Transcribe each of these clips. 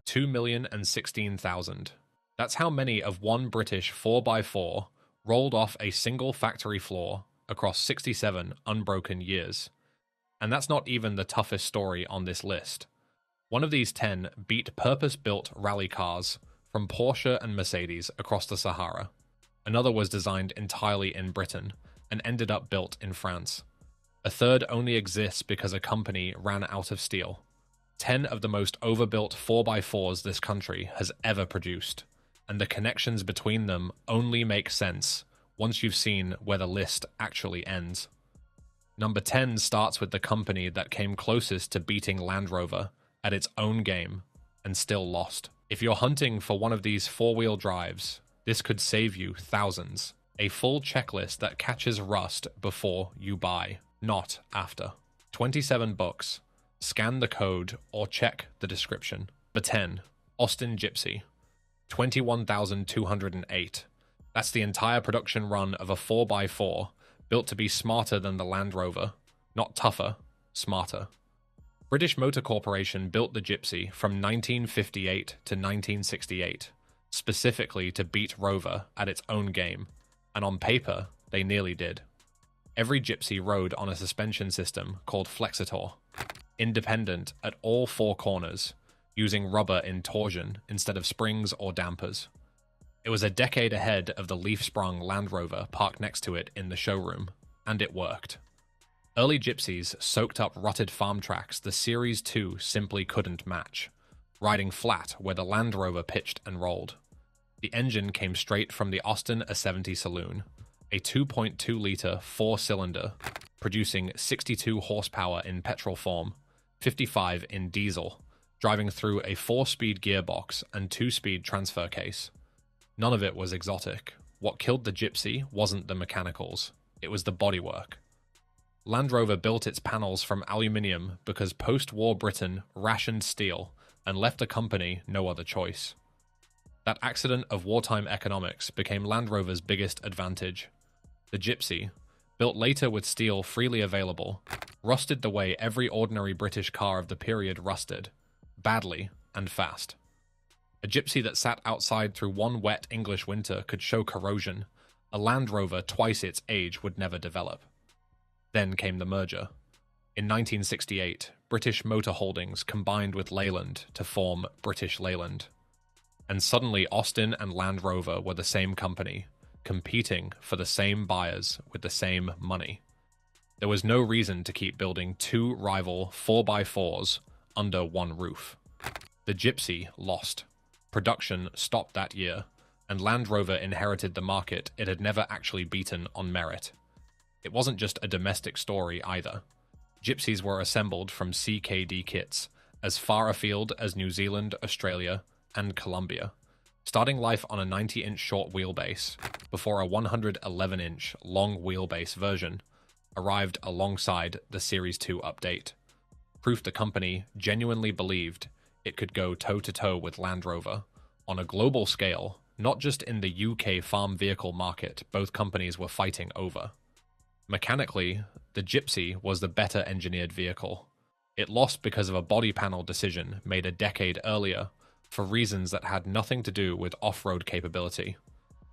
2,016,000. That's how many of one British 4x4 rolled off a single factory floor across 67 unbroken years. And that's not even the toughest story on this list. One of these 10 beat purpose-built rally cars from Porsche and Mercedes across the Sahara. Another was designed entirely in Britain and ended up built in France. A third only exists because a company ran out of steel. 10 of the most overbuilt 4x4s this country has ever produced, and the connections between them only make sense once you've seen where the list actually ends. Number 10 starts with the company that came closest to beating Land Rover at its own game and still lost. If you're hunting for one of these four-wheel drives, this could save you thousands. A full checklist that catches rust before you buy, not after. 27 bucks. Scan the code or check the description. Number 10, Austin Gipsy. 21,208. That's the entire production run of a 4x4 built to be smarter than the Land Rover. Not tougher, smarter. British Motor Corporation built the Gipsy from 1958 to 1968, specifically to beat Rover at its own game, and on paper, they nearly did. Every Gipsy rode on a suspension system called Flexitor, independent at all four corners, using rubber in torsion instead of springs or dampers. It was a decade ahead of the leaf-sprung Land Rover parked next to it in the showroom, and it worked. Early Gipsies soaked up rutted farm tracks the Series 2 simply couldn't match, riding flat where the Land Rover pitched and rolled. The engine came straight from the Austin A70 saloon, a 2.2-litre four-cylinder, producing 62 horsepower in petrol form, 55 in diesel, driving through a 4-speed gearbox and 2-speed transfer case. None of it was exotic. What killed the Gipsy wasn't the mechanicals, it was the bodywork. Land Rover built its panels from aluminium because post-war Britain rationed steel and left the company no other choice. That accident of wartime economics became Land Rover's biggest advantage. The Gipsy, built later with steel freely available, rusted the way every ordinary British car of the period rusted, badly and fast. A Gipsy that sat outside through one wet English winter could show corrosion. A Land Rover twice its age would never develop. Then came the merger. In 1968, British Motor Holdings combined with Leyland to form British Leyland. And suddenly Austin and Land Rover were the same company, competing for the same buyers with the same money. There was no reason to keep building two rival 4x4s under one roof. The Gipsy lost. Production stopped that year, and Land Rover inherited the market it had never actually beaten on merit. It wasn't just a domestic story either. Gipsies were assembled from CKD kits as far afield as New Zealand, Australia, and Colombia, starting life on a 90-inch short wheelbase before a 111-inch long wheelbase version arrived alongside the Series 2 update. Proof the company genuinely believed it could go toe-to-toe with Land Rover on a global scale, not just in the UK farm vehicle market both companies were fighting over. Mechanically, the Gipsy was the better engineered vehicle. It lost because of a body panel decision made a decade earlier for reasons that had nothing to do with off-road capability.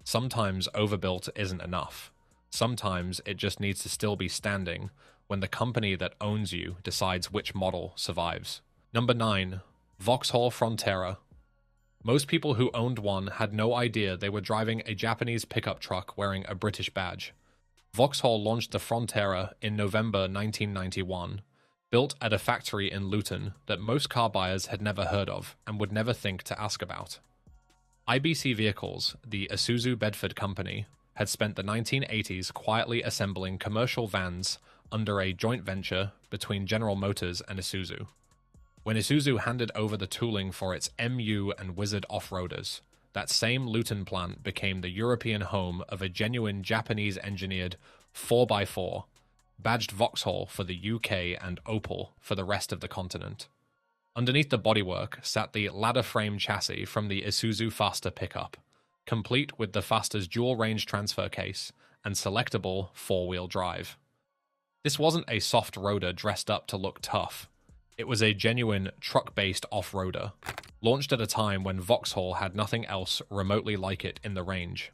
Sometimes overbuilt isn't enough. Sometimes it just needs to still be standing when the company that owns you decides which model survives. Number 9. Vauxhall Frontera. Most people who owned one had no idea they were driving a Japanese pickup truck wearing a British badge. Vauxhall launched the Frontera in November 1991, built at a factory in Luton that most car buyers had never heard of and would never think to ask about. IBC Vehicles, the Isuzu Bedford company, had spent the 1980s quietly assembling commercial vans under a joint venture between General Motors and Isuzu. When Isuzu handed over the tooling for its MU and Wizard off-roaders, that same Luton plant became the European home of a genuine Japanese-engineered 4x4, badged Vauxhall for the UK and Opel for the rest of the continent. Underneath the bodywork sat the ladder frame chassis from the Isuzu Faster pickup, complete with the Faster's dual-range transfer case and selectable four-wheel drive. This wasn't a soft roader dressed up to look tough. It was a genuine truck-based off-roader, launched at a time when Vauxhall had nothing else remotely like it in the range.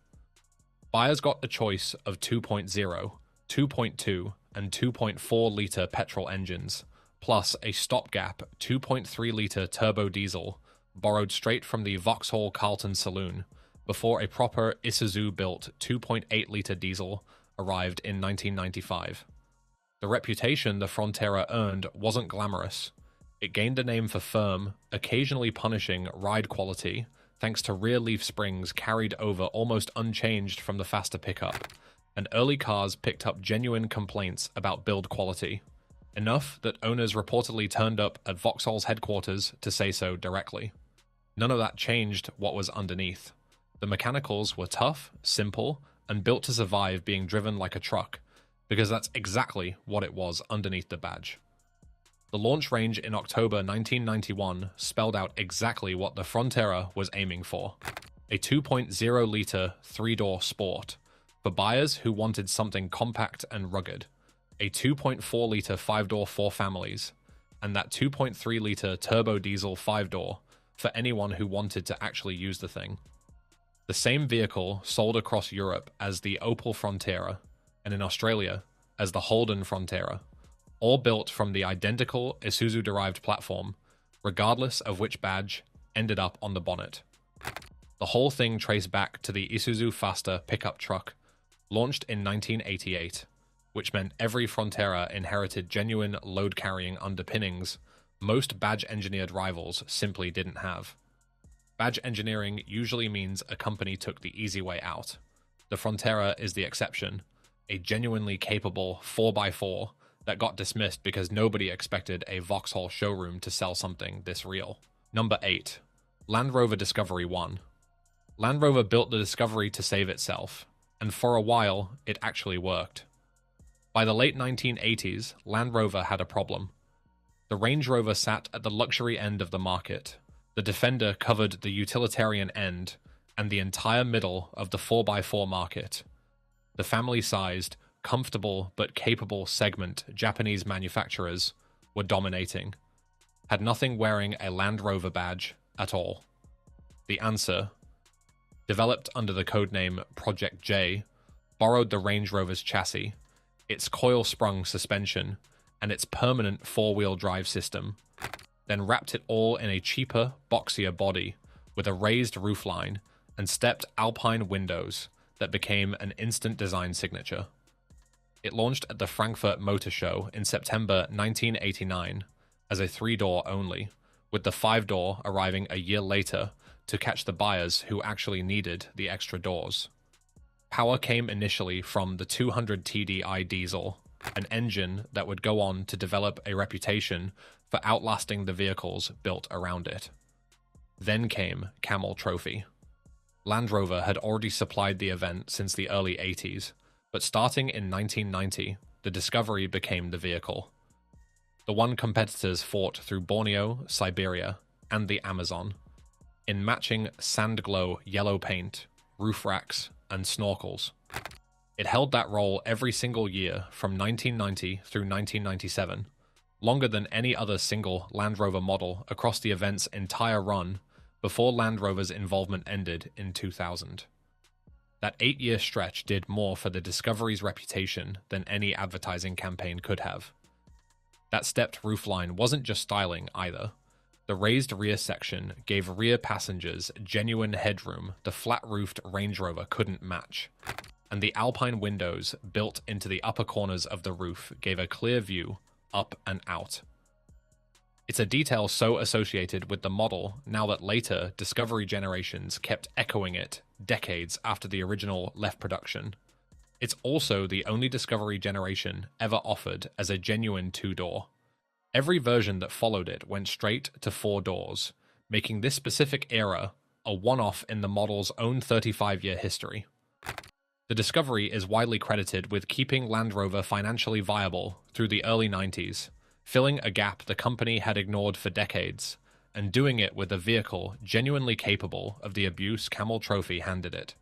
Buyers got a choice of 2.0, 2.2, and 2.4-litre petrol engines, plus a stopgap 2.3-litre turbo diesel borrowed straight from the Vauxhall Carlton saloon before a proper Isuzu-built 2.8-litre diesel arrived in 1995. The reputation the Frontera earned wasn't glamorous. It gained a name for firm, occasionally punishing ride quality thanks to rear leaf springs carried over almost unchanged from the faster pickup, and early cars picked up genuine complaints about build quality, enough that owners reportedly turned up at Vauxhall's headquarters to say so directly. None of that changed what was underneath. The mechanicals were tough, simple, and built to survive being driven like a truck, because that's exactly what it was underneath the badge. The launch range in October 1991 spelled out exactly what the Frontera was aiming for: a 2.0-litre three-door sport, for buyers who wanted something compact and rugged, a 2.4-litre five-door for families, and that 2.3-litre turbo diesel five-door for anyone who wanted to actually use the thing. The same vehicle sold across Europe as the Opel Frontera, and in Australia as the Holden Frontera, all built from the identical Isuzu-derived platform, regardless of which badge ended up on the bonnet. The whole thing traced back to the Isuzu Faster pickup truck, launched in 1988, which meant every Frontera inherited genuine load-carrying underpinnings most badge-engineered rivals simply didn't have. Badge engineering usually means a company took the easy way out. The Frontera is the exception, a genuinely capable 4x4 that got dismissed because nobody expected a Vauxhall showroom to sell something this real. Number 8. Land Rover Discovery 1. Land Rover built the Discovery to save itself, and for a while, it actually worked. By the late 1980s, Land Rover had a problem. The Range Rover sat at the luxury end of the market. The Defender covered the utilitarian end and the entire middle of the 4x4 market. The family-sized, comfortable but capable segment Japanese manufacturers were dominating, had nothing wearing a Land Rover badge at all. The answer, developed under the codename Project J, borrowed the Range Rover's chassis, its coil-sprung suspension, and its permanent four-wheel drive system, then wrapped it all in a cheaper, boxier body with a raised roofline and stepped alpine windows that became an instant design signature. It launched at the Frankfurt Motor Show in September 1989 as a three-door only, with the five-door arriving a year later to catch the buyers who actually needed the extra doors. Power came initially from the 200 TDI diesel, an engine that would go on to develop a reputation for outlasting the vehicles built around it. Then came Camel Trophy. Land Rover had already supplied the event since the early 80s, but starting in 1990, the Discovery became the vehicle. The one competitors fought through Borneo, Siberia, and the Amazon, in matching sand-glow yellow paint, roof racks, and snorkels. It held that role every single year from 1990 through 1997, longer than any other single Land Rover model across the event's entire run before Land Rover's involvement ended in 2000. That 8-year stretch did more for the Discovery's reputation than any advertising campaign could have. That stepped roofline wasn't just styling either. The raised rear section gave rear passengers genuine headroom the flat-roofed Range Rover couldn't match, and the alpine windows built into the upper corners of the roof gave a clear view up and out. It's a detail so associated with the model now that later Discovery generations kept echoing it decades after the original left production. It's also the only Discovery generation ever offered as a genuine two-door. Every version that followed it went straight to 4 doors, making this specific era a one-off in the model's own 35-year history. The Discovery is widely credited with keeping Land Rover financially viable through the early 90s, filling a gap the company had ignored for decades, and doing it with a vehicle genuinely capable of the abuse Camel Trophy handed it.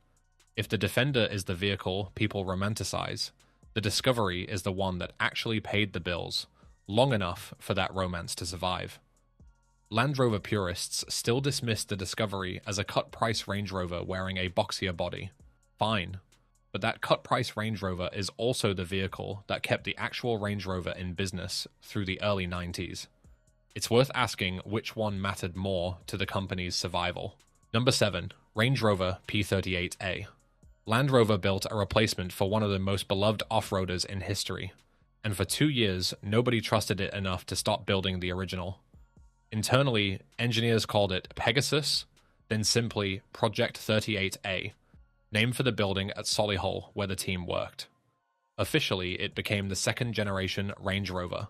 If the Defender is the vehicle people romanticize, the Discovery is the one that actually paid the bills, long enough for that romance to survive. Land Rover purists still dismiss the Discovery as a cut-price Range Rover wearing a boxier body. Fine, but that cut-price Range Rover is also the vehicle that kept the actual Range Rover in business through the early 90s. It's worth asking which one mattered more to the company's survival. Number 7. Range Rover P38A. Land Rover built a replacement for one of the most beloved off-roaders in history, and for 2 years nobody trusted it enough to stop building the original. Internally, engineers called it Pegasus, then simply Project 38A, named for the building at Solihull where the team worked. Officially, it became the second-generation Range Rover,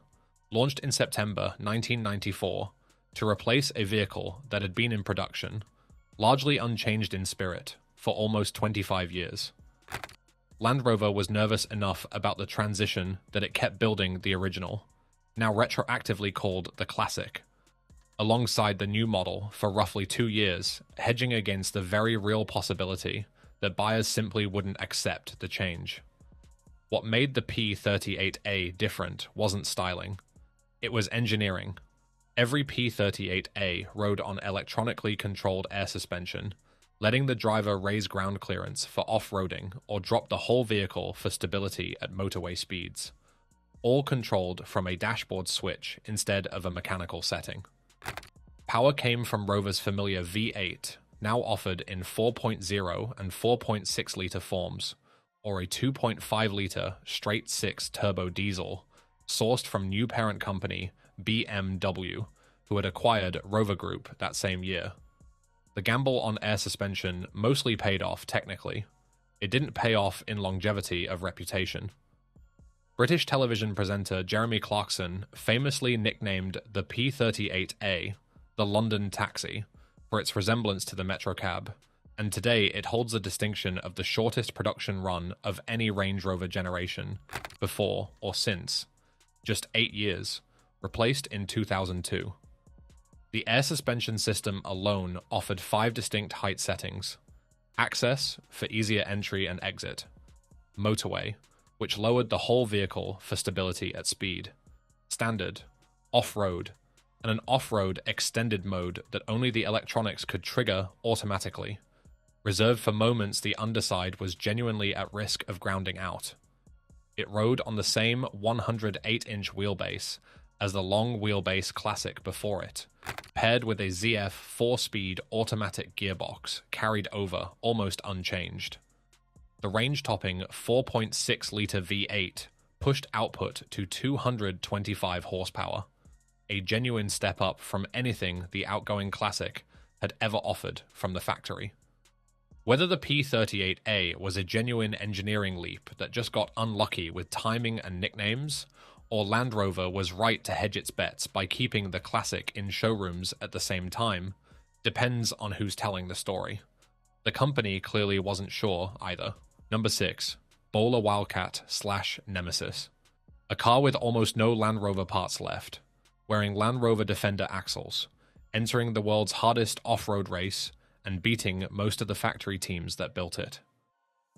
launched in September 1994 to replace a vehicle that had been in production, largely unchanged in spirit, for almost 25 years. Land Rover was nervous enough about the transition that it kept building the original, now retroactively called the Classic, alongside the new model for roughly 2 years, hedging against the very real possibility that buyers simply wouldn't accept the change. What made the P38A different wasn't styling. It was engineering. Every P38A rode on electronically controlled air suspension, letting the driver raise ground clearance for off-roading or drop the whole vehicle for stability at motorway speeds, all controlled from a dashboard switch instead of a mechanical setting. Power came from Rover's familiar V8, now offered in 4.0 and 4.6-litre forms, or a 2.5-litre straight-six turbo diesel, sourced from new parent company BMW, who had acquired Rover Group that same year. The gamble on air suspension mostly paid off technically. It didn't pay off in longevity of reputation. British television presenter Jeremy Clarkson famously nicknamed the P38A the London Taxi for its resemblance to the Metrocab, and today it holds the distinction of the shortest production run of any Range Rover generation, before or since, just 8 years, replaced in 2002. The air suspension system alone offered 5 distinct height settings: access for easier entry and exit, motorway, which lowered the whole vehicle for stability at speed, standard, off-road, and an off-road extended mode that only the electronics could trigger automatically, reserved for moments the underside was genuinely at risk of grounding out. It rode on the same 108-inch wheelbase as the long wheelbase Classic before it, paired with a ZF 4-speed automatic gearbox carried over almost unchanged. The range-topping 4.6-litre V8 pushed output to 225 horsepower, a genuine step up from anything the outgoing Classic had ever offered from the factory. Whether the P38A was a genuine engineering leap that just got unlucky with timing and nicknames, or Land Rover was right to hedge its bets by keeping the Classic in showrooms at the same time, depends on who's telling the story. The company clearly wasn't sure either. Number 6. Bowler Wildcat / Nemesis. A car with almost no Land Rover parts left, wearing Land Rover Defender axles, entering the world's hardest off-road race, and beating most of the factory teams that built it.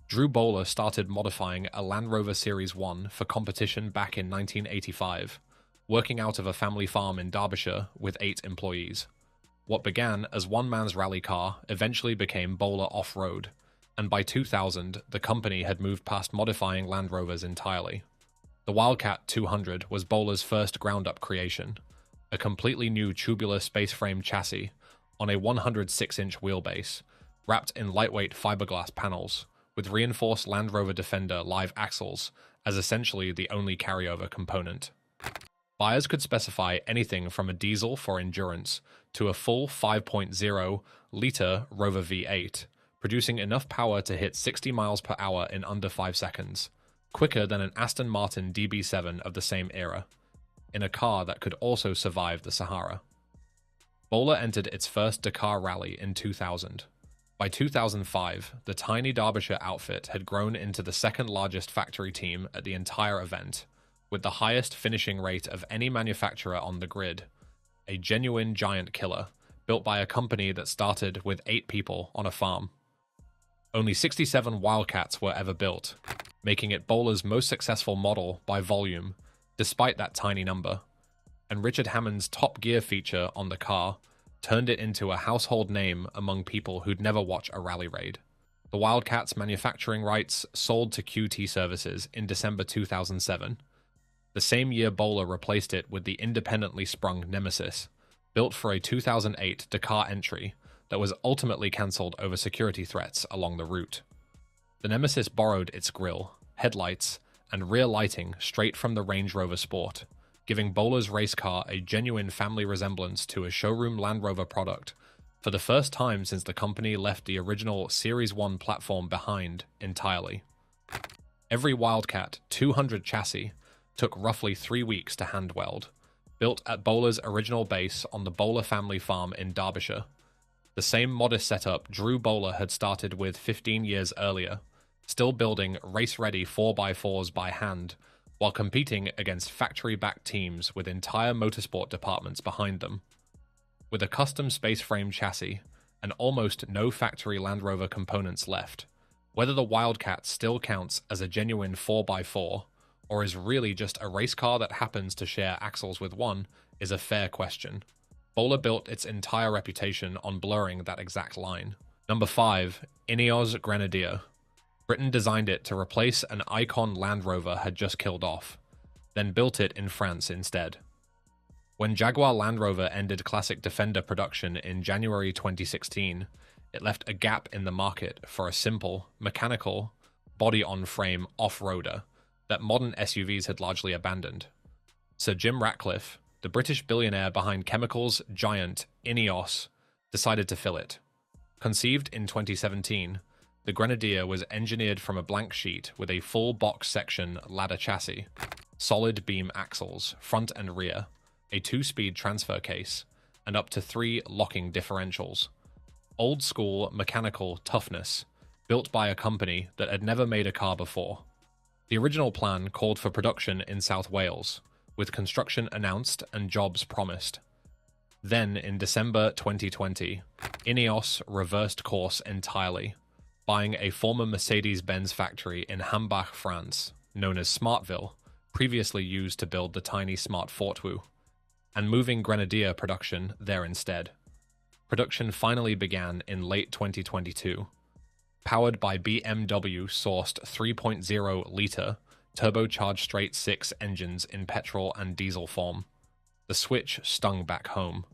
Drew Bowler started modifying a Land Rover Series 1 for competition back in 1985, working out of a family farm in Derbyshire with 8 employees. What began as one man's rally car eventually became Bowler Off-Road, and by 2000 the company had moved past modifying Land Rovers entirely. The Wildcat 200 was Bowler's first ground-up creation, a completely new tubular space-frame chassis on a 106-inch wheelbase, wrapped in lightweight fiberglass panels, with reinforced Land Rover Defender live axles as essentially the only carryover component. Buyers could specify anything from a diesel for endurance to a full 5.0-litre Rover V8, producing enough power to hit 60 miles per hour in under 5 seconds, quicker than an Aston Martin DB7 of the same era, in a car that could also survive the Sahara. Bowler entered its first Dakar rally in 2000. By 2005, the tiny Derbyshire outfit had grown into the second largest factory team at the entire event, with the highest finishing rate of any manufacturer on the grid, a genuine giant killer, built by a company that started with 8 people on a farm. Only 67 Wildcats were ever built, making it Bowler's most successful model by volume, despite that tiny number, and Richard Hammond's Top Gear feature on the car turned it into a household name among people who'd never watch a rally raid. The Wildcat's manufacturing rights sold to QT Services in December 2007. The same year Bowler replaced it with the independently sprung Nemesis, built for a 2008 Dakar entry that was ultimately cancelled over security threats along the route. The Nemesis borrowed its grille, headlights, and rear lighting straight from the Range Rover Sport, giving Bowler's race car a genuine family resemblance to a showroom Land Rover product for the first time since the company left the original Series 1 platform behind entirely. Every Wildcat 200 chassis took roughly 3 weeks to hand weld, built at Bowler's original base on the Bowler family farm in Derbyshire. The same modest setup Drew Bowler had started with 15 years earlier, still building race-ready 4x4s by hand, while competing against factory-backed teams with entire motorsport departments behind them. With a custom space frame chassis and almost no factory Land Rover components left, whether the Wildcat still counts as a genuine 4x4 or is really just a race car that happens to share axles with one is a fair question. Bowler built its entire reputation on blurring that exact line. Number 5. Ineos Grenadier. Britain designed it to replace an icon Land Rover had just killed off, then built it in France instead. When Jaguar Land Rover ended Classic Defender production in January 2016, it left a gap in the market for a simple, mechanical, body-on-frame off-roader that modern SUVs had largely abandoned. Sir Jim Ratcliffe, the British billionaire behind chemicals giant Ineos, decided to fill it. Conceived in 2017, the Grenadier was engineered from a blank sheet with a full box section ladder chassis, solid beam axles, front and rear, a 2-speed transfer case, and up to 3 locking differentials. Old school mechanical toughness, built by a company that had never made a car before. The original plan called for production in South Wales, with construction announced and jobs promised. Then, in December 2020, Ineos reversed course entirely, buying a former Mercedes-Benz factory in Hambach, France, known as Smartville, previously used to build the tiny Smart Fortwo, and moving Grenadier production there instead. Production finally began in late 2022. Powered by BMW-sourced 3.0-litre turbocharged straight-six engines in petrol and diesel form. The switch stung back home.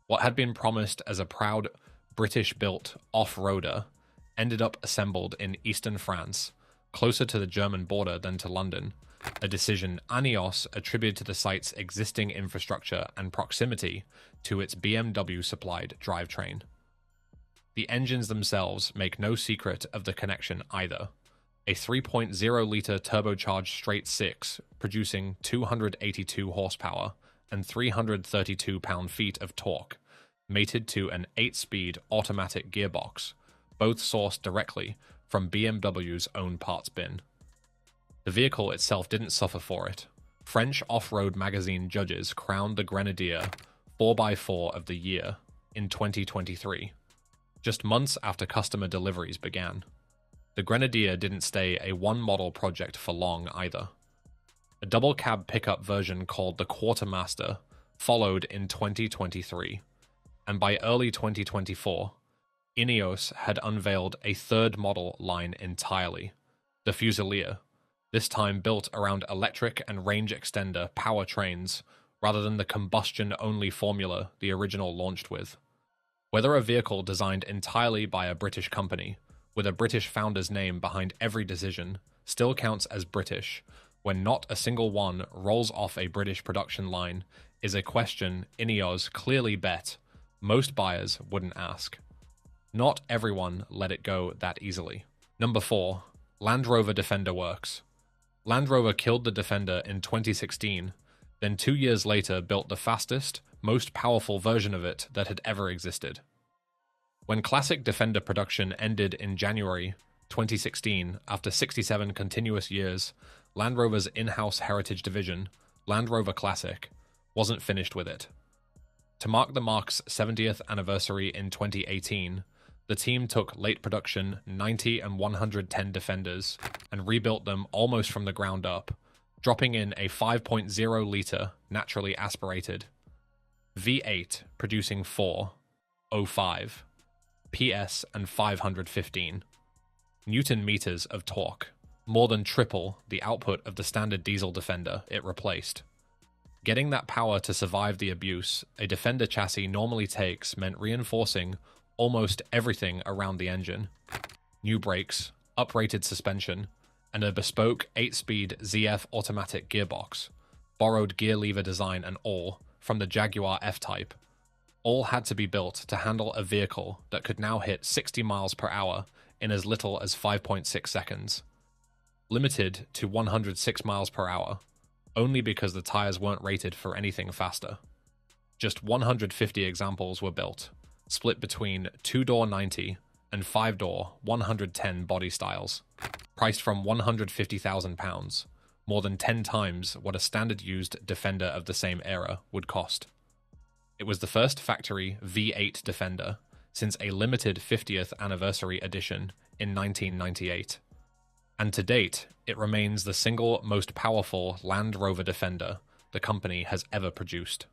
What had been promised as a proud British-built off-roader ended up assembled in eastern France, closer to the German border than to London, a decision Ineos attributed to the site's existing infrastructure and proximity to its BMW-supplied drivetrain. The engines themselves make no secret of the connection either. A 3.0-litre turbocharged straight-six producing 282 horsepower and 332 pound-feet of torque, mated to an 8-speed automatic gearbox, both sourced directly from BMW's own parts bin. The vehicle itself didn't suffer for it. French off-road magazine judges crowned the Grenadier 4x4 of the year in 2023, just months after customer deliveries began. The Grenadier didn't stay a one-model project for long either. A double-cab pickup version called the Quartermaster followed in 2023, and by early 2024, Ineos had unveiled a third model line entirely, the Fusilier, this time built around electric and range extender powertrains rather than the combustion-only formula the original launched with. Whether a vehicle designed entirely by a British company, with a British founder's name behind every decision, still counts as British, when not a single one rolls off a British production line, is a question Ineos clearly bet most buyers wouldn't ask. Not everyone let it go that easily. Number 4. Land Rover Defender works. Land Rover killed the Defender in 2016, then 2 years later built the fastest, most powerful version of it that had ever existed. When Classic Defender production ended in January 2016, after 67 continuous years, Land Rover's in-house heritage division, Land Rover Classic, wasn't finished with it. To mark the marque's 70th anniversary in 2018, the team took late production 90 and 110 Defenders and rebuilt them almost from the ground up, dropping in a 5.0-litre naturally aspirated V8 producing 405 PS and 515 Newton meters of torque, more than triple the output of the standard diesel Defender it replaced. Getting that power to survive the abuse a Defender chassis normally takes meant reinforcing almost everything around the engine. New brakes, uprated suspension, and a bespoke 8-speed ZF automatic gearbox, borrowed gear lever design and all from the Jaguar F-Type, all had to be built to handle a vehicle that could now hit 60 miles per hour in as little as 5.6 seconds. Limited to 106 miles per hour, only because the tires weren't rated for anything faster. Just 150 examples were built, split between 2-door 90 and 5-door 110 body styles, priced from £150,000, more than 10 times what a standard used Defender of the same era would cost. It was the first factory V8 Defender since a limited 50th anniversary edition in 1998. And to date, it remains the single most powerful Land Rover Defender the company has ever produced.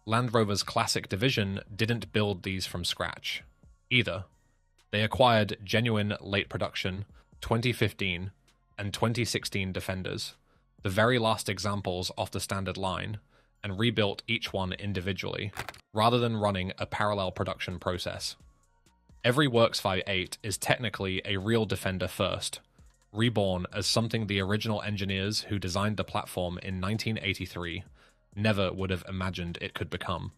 Land Rover's classic division didn't build these from scratch, either. They acquired genuine late production 2015 and 2016 Defenders, the very last examples off the standard line, and rebuilt each one individually, rather than running a parallel production process. Every Works 5.8 is technically a real Defender first, reborn as something the original engineers who designed the platform in 1983 never would have imagined it could become.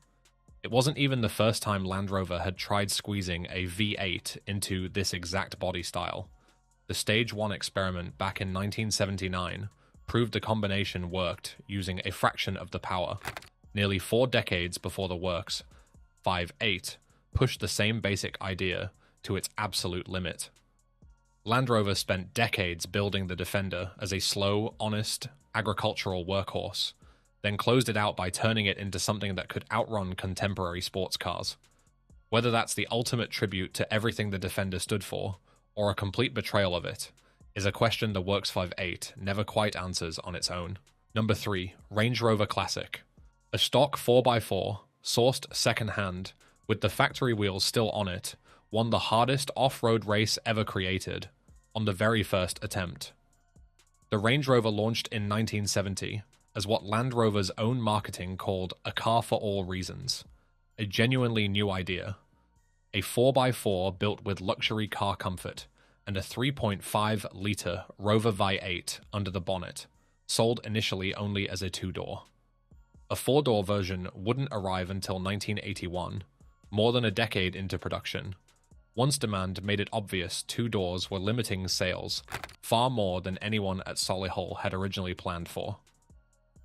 It wasn't even the first time Land Rover had tried squeezing a V8 into this exact body style. The Stage 1 experiment back in 1979 proved the combination worked using a fraction of the power. Nearly 4 decades before the Works 5.8 pushed the same basic idea to its absolute limit. Land Rover spent decades building the Defender as a slow, honest, agricultural workhorse, then closed it out by turning it into something that could outrun contemporary sports cars. Whether that's the ultimate tribute to everything the Defender stood for, or a complete betrayal of it, is a question the Works 5.8 never quite answers on its own. Number 3. Range Rover Classic. A stock 4x4, sourced second-hand, with the factory wheels still on it, won the hardest off-road race ever created, on the very first attempt. The Range Rover launched in 1970 as what Land Rover's own marketing called a car for all reasons, a genuinely new idea. A 4x4 built with luxury car comfort and a 3.5-litre Rover V8 under the bonnet, sold initially only as a 2-door. A 4-door version wouldn't arrive until 1981, more than a decade into production. Once demand made it obvious 2 doors were limiting sales, far more than anyone at Solihull had originally planned for.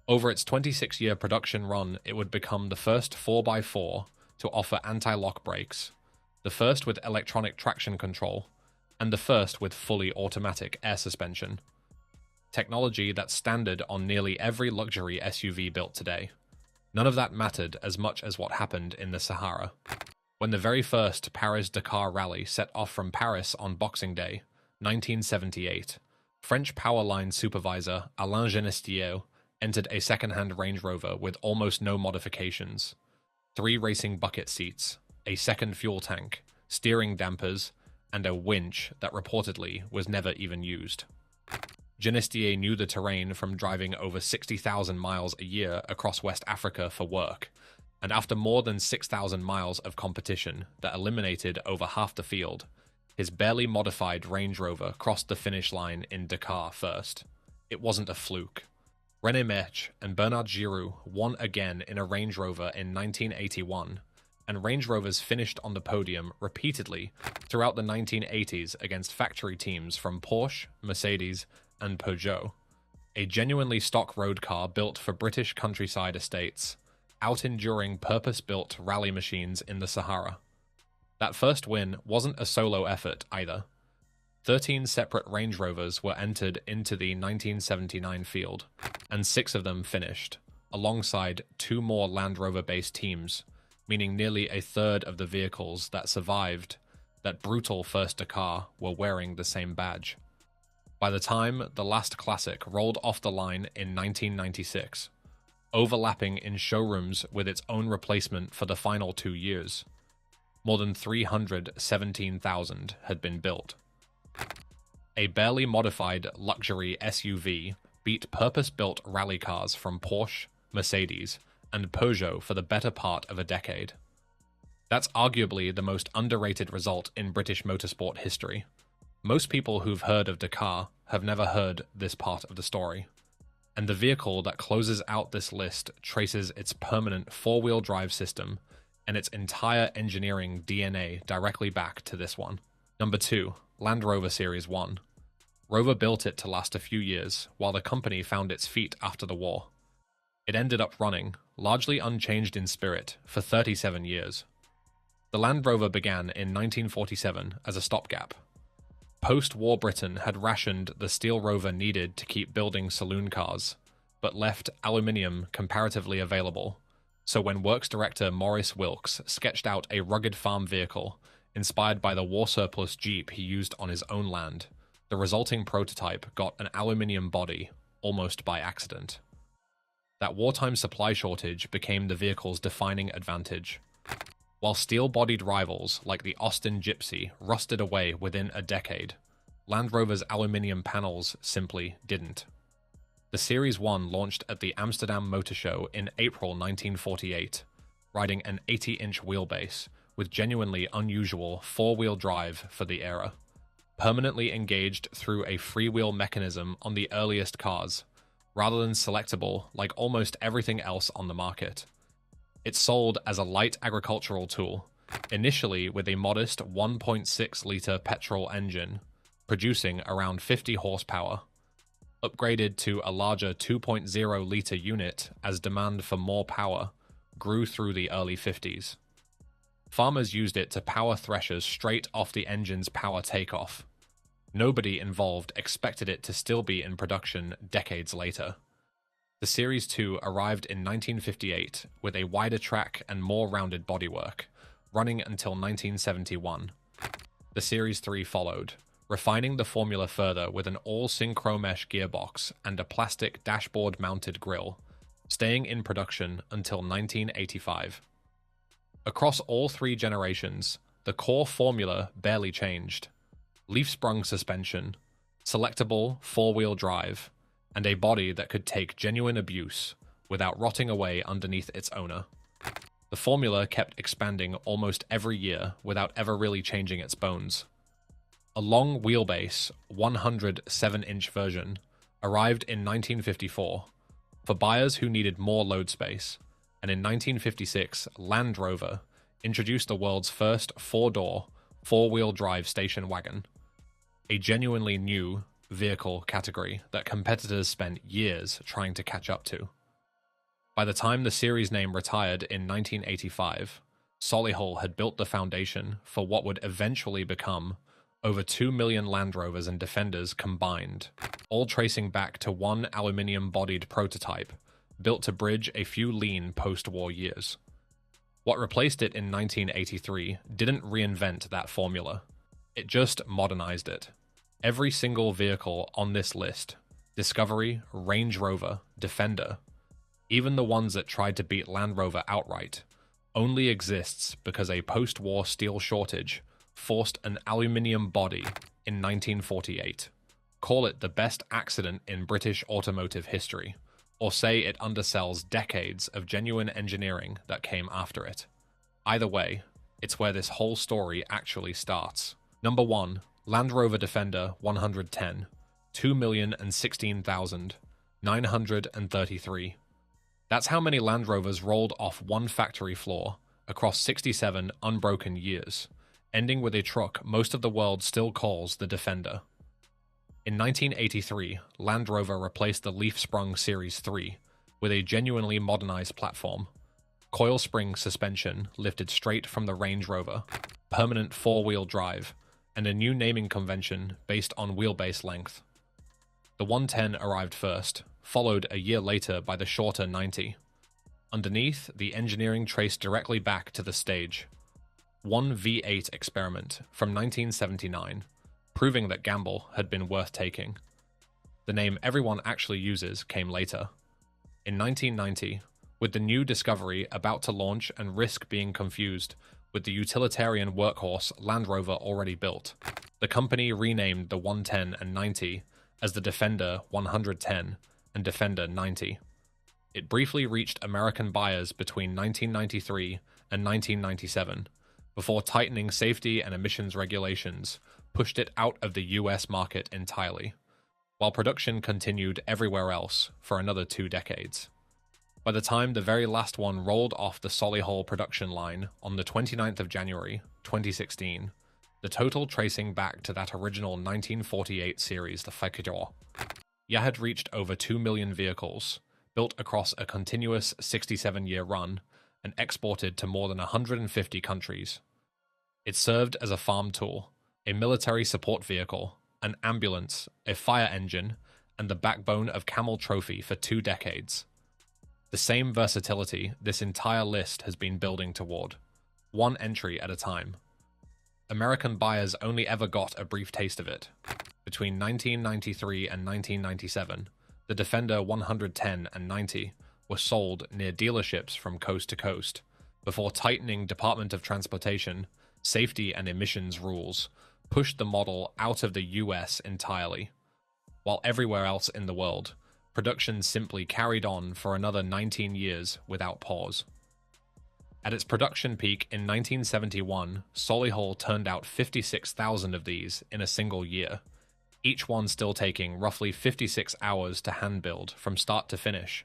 Over its 26-year production run, it would become the first 4x4 to offer anti-lock brakes, the first with electronic traction control, and the first with fully automatic air suspension. Technology that's standard on nearly every luxury SUV built today. None of that mattered as much as what happened in the Sahara. When the very first Paris-Dakar rally set off from Paris on Boxing Day, 1978, French Powerline supervisor Alain Genestier entered a second-hand Range Rover with almost no modifications. 3 racing bucket seats, a second fuel tank, steering dampers, and a winch that reportedly was never even used. Genestier knew the terrain from driving over 60,000 miles a year across West Africa for work, and after more than 6,000 miles of competition that eliminated over half the field, his barely modified Range Rover crossed the finish line in Dakar first. It wasn't a fluke. René Mech and Bernard Giraud won again in a Range Rover in 1981, and Range Rovers finished on the podium repeatedly throughout the 1980s against factory teams from Porsche, Mercedes, and Peugeot. A genuinely stock road car built for British countryside estates, out-enduring purpose-built rally machines in the Sahara. That first win wasn't a solo effort either. 13 separate Range Rovers were entered into the 1979 field, and 6 of them finished, alongside 2 more Land Rover-based teams, meaning nearly a third of the vehicles that survived that brutal first Dakar were wearing the same badge. by the time the last classic rolled off the line in 1996, overlapping in showrooms with its own replacement for the final 2 years. More than 317,000 had been built. A barely modified luxury SUV beat purpose-built rally cars from Porsche, Mercedes, and Peugeot for the better part of a decade. That's arguably the most underrated result in British motorsport history. Most people who've heard of Dakar have never heard this part of the story. And the vehicle that closes out this list traces its permanent four-wheel drive system and its entire engineering DNA directly back to this one. Number 2, Land Rover Series 1. Rover built it to last a few years, while the company found its feet after the war. It ended up running, largely unchanged in spirit, for 37 years. The Land Rover began in 1947 as a stopgap. Post-war Britain had rationed the steel Rover needed to keep building saloon cars, but left aluminium comparatively available. So when Works director Maurice Wilks sketched out a rugged farm vehicle inspired by the war surplus Jeep he used on his own land, the resulting prototype got an aluminium body, almost by accident. That wartime supply shortage became the vehicle's defining advantage. While steel-bodied rivals like the Austin Gipsy rusted away within a decade, Land Rover's aluminium panels simply didn't. The Series 1 launched at the Amsterdam Motor Show in April 1948, riding an 80-inch wheelbase with genuinely unusual four-wheel drive for the era, permanently engaged through a freewheel mechanism on the earliest cars, rather than selectable like almost everything else on the market. It sold as a light agricultural tool, initially with a modest 1.6-litre petrol engine, producing around 50 horsepower, upgraded to a larger 2.0-litre unit as demand for more power grew through the early 50s. Farmers used it to power threshers straight off the engine's power takeoff. Nobody involved expected it to still be in production decades later. The Series 2 arrived in 1958 with a wider track and more rounded bodywork, running until 1971. The Series 3 followed, refining the formula further with an all-synchromesh gearbox and a plastic dashboard-mounted grille, staying in production until 1985. Across all 3 generations, the core formula barely changed. Leaf-sprung suspension, selectable four-wheel drive, and a body that could take genuine abuse without rotting away underneath its owner. The formula kept expanding almost every year without ever really changing its bones. A long wheelbase, 107-inch version arrived in 1954 for buyers who needed more load space, and in 1956, Land Rover introduced the world's first four-door, four-wheel drive station wagon, a genuinely new vehicle category that competitors spent years trying to catch up to. By the time the series name retired in 1985, Solihull had built the foundation for what would eventually become over 2 million Land Rovers and Defenders combined, all tracing back to one aluminium-bodied prototype built to bridge a few lean post-war years. What replaced it in 1983 didn't reinvent that formula. It just modernized it. Every single vehicle on this list, Discovery, Range Rover, Defender, even the ones that tried to beat Land Rover outright, only exists because a post-war steel shortage forced an aluminium body in 1948. Call it the best accident in British automotive history, or say it undersells decades of genuine engineering that came after it. Either way, it's where this whole story actually starts. Number 1. Land Rover Defender 110, 2,016,933. That's how many Land Rovers rolled off one factory floor across 67 unbroken years, ending with a truck most of the world still calls the Defender. In 1983, Land Rover replaced the leaf-sprung Series 3 with a genuinely modernized platform, coil spring suspension lifted straight from the Range Rover, permanent four-wheel drive, and a new naming convention based on wheelbase length. The 110 arrived first, followed a year later by the shorter 90. Underneath, the engineering traced directly back to the stage. One V8 experiment from 1979, proving that gamble had been worth taking. The name everyone actually uses came later. In 1990, with the new discovery about to launch and risk being confused with the utilitarian workhorse Land Rover already built, the company renamed the 110 and 90 as the Defender 110 and Defender 90. It briefly reached American buyers between 1993 and 1997, before tightening safety and emissions regulations pushed it out of the US market entirely, while production continued everywhere else for another 2 decades. By the time the very last one rolled off the Solihull production line on the 29th of January 2016, the total tracing back to that original 1948 series, the VROOR, had reached over 2 million vehicles, built across a continuous 67-year run and exported to more than 150 countries. It served as a farm tool, a military support vehicle, an ambulance, a fire engine, and the backbone of Camel Trophy for 2 decades. The same versatility this entire list has been building toward, one entry at a time. American buyers only ever got a brief taste of it. Between 1993 and 1997, the Defender 110 and 90 were sold near dealerships from coast to coast, before tightening Department of Transportation, safety and emissions rules pushed the model out of the US entirely, while everywhere else in the world, production simply carried on for another 19 years without pause. At its production peak in 1971, Solihull turned out 56,000 of these in a single year, each one still taking roughly 56 hours to hand build from start to finish,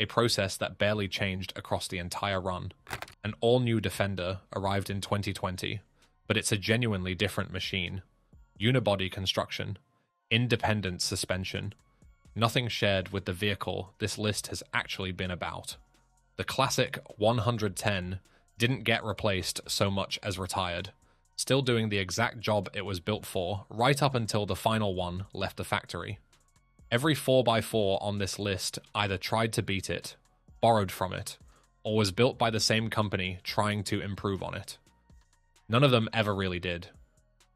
a process that barely changed across the entire run. An all-new Defender arrived in 2020, but it's a genuinely different machine. Unibody construction, independent suspension, nothing shared with the vehicle this list has actually been about. The classic 110 didn't get replaced so much as retired, still doing the exact job it was built for right up until the final one left the factory. Every 4x4 on this list either tried to beat it, borrowed from it, or was built by the same company trying to improve on it. None of them ever really did.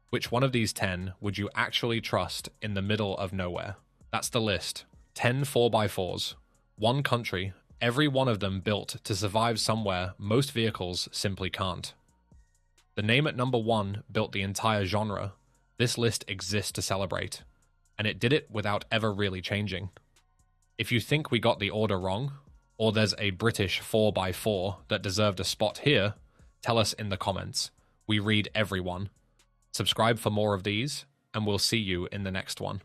Which one of these 10 would you actually trust in the middle of nowhere? That's the list. 10 4x4s. One country, every one of them built to survive somewhere most vehicles simply can't. The name at number 1 built the entire genre. This list exists to celebrate, and it did it without ever really changing. If you think we got the order wrong, or there's a British 4x4 that deserved a spot here, tell us in the comments. We read everyone. Subscribe for more of these, and we'll see you in the next one.